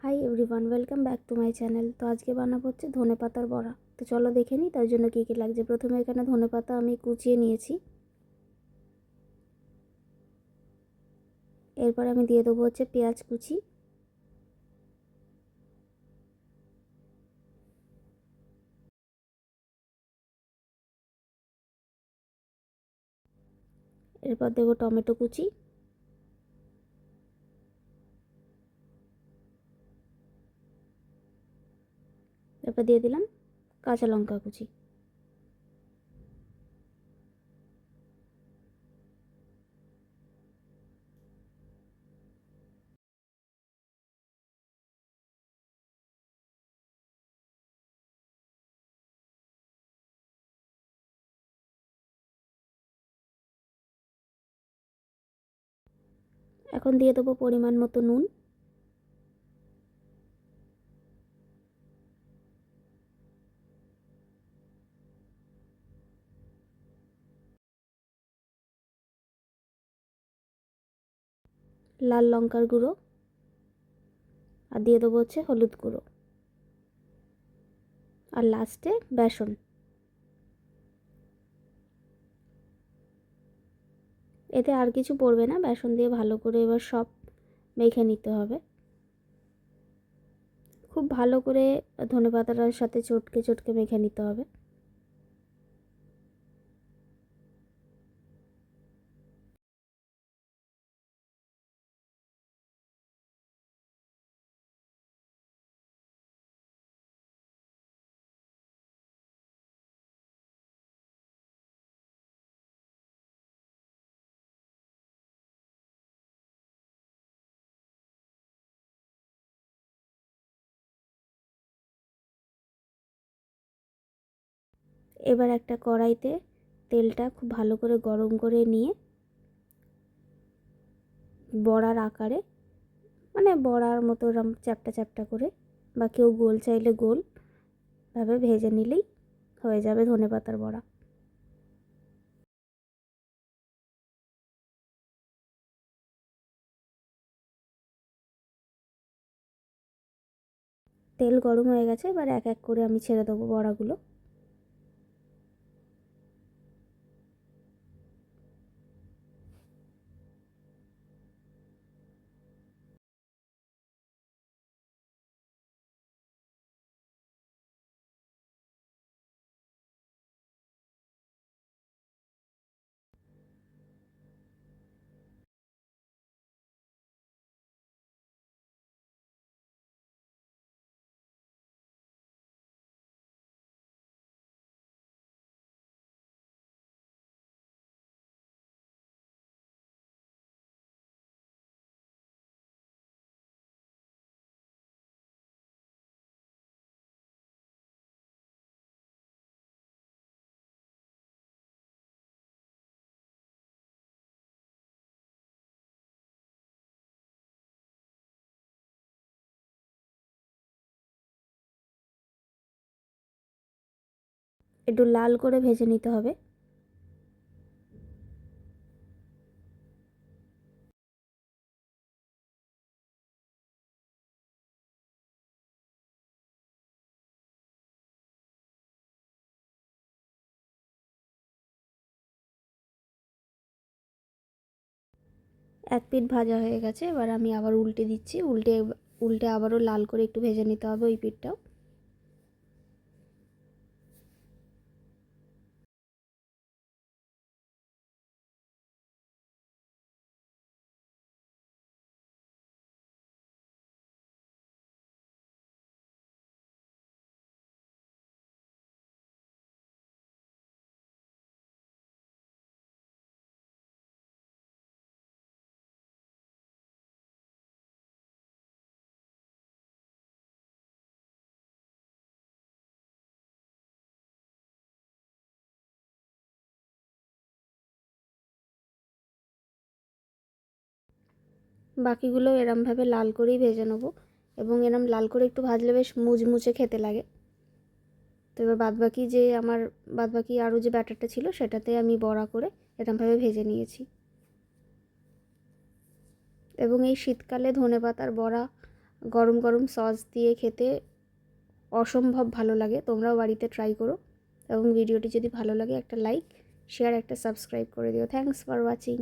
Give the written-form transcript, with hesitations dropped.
Hi everyone, welcome back to my channel. তো আজকে বানাবো হচ্ছে ধনেপাতার বড়া। তো চলো দেখে নিই তার জন্য কী কী লাগছে। প্রথমে এখানে ধনেপাতা আমি কুচিয়ে নিয়েছি। এরপর আমি দিয়ে দেবো হচ্ছে পেঁয়াজ কুচি, এরপর দেবো টমেটো কুচি, এরপর দিয়ে দিলাম কাঁচা লঙ্কা কুচি। এখন দিয়ে দেবো পরিমাণ মতো নুন, লাল লঙ্কার গুঁড়ো, আর দিয়ে দেবো হচ্ছে হলুদ গুঁড়ো, আর লাস্টে বেসন। এতে আর কিছু পড়বে না, বেসন দিয়ে ভালো করে এবার সব মেখে নিতে হবে। খুব ভালো করে ধনেপাতাটার সাথে চটকে চটকে মেখে নিতে হবে। এবার একটা কড়াইতে তেলটা খুব ভালো করে গরম করে নিয়ে বড়ার আকারে, মানে বড়ার মতো এরম চ্যাপ্টা চ্যাপ্টা করে, বা কেউ গোল চাইলে গোল ভাবে ভেজে নিলেই হয়ে যাবে ধনেপাতার বড়া। তেল গরম হয়ে গেছে, এবার এক এক করে আমি ছেড়ে দেবো বড়াগুলো। একটু লাল করে ভেজে নিতে হবে। এক পিঠ ভাজা হয়ে গেছে, এবার আমি আবার উল্টে দিচ্ছি। উল্টে উল্টে আবারও লাল করে একটু ভেজে নিতে হবে ওই পিঠটাও। বাকিগুলো এরমভাবে লাল করেই ভেজে নেবো, এবং এরম লাল করে একটু ভাজলে বেশ মুচমুচে খেতে লাগে। তো এবার বাদবাকি আরও যে ব্যাটারটা ছিল সেটাতে আমি বড়া করে এরমভাবে ভেজে নিয়েছি। এবং এই শীতকালে ধনেপাতার বড়া গরম গরম সস দিয়ে খেতে অসম্ভব ভালো লাগে। তোমরাও বাড়িতে ট্রাই করো, এবং ভিডিওটি যদি ভালো লাগে একটা লাইক, শেয়ার, একটা সাবস্ক্রাইব করে দিও। Thanks for watching.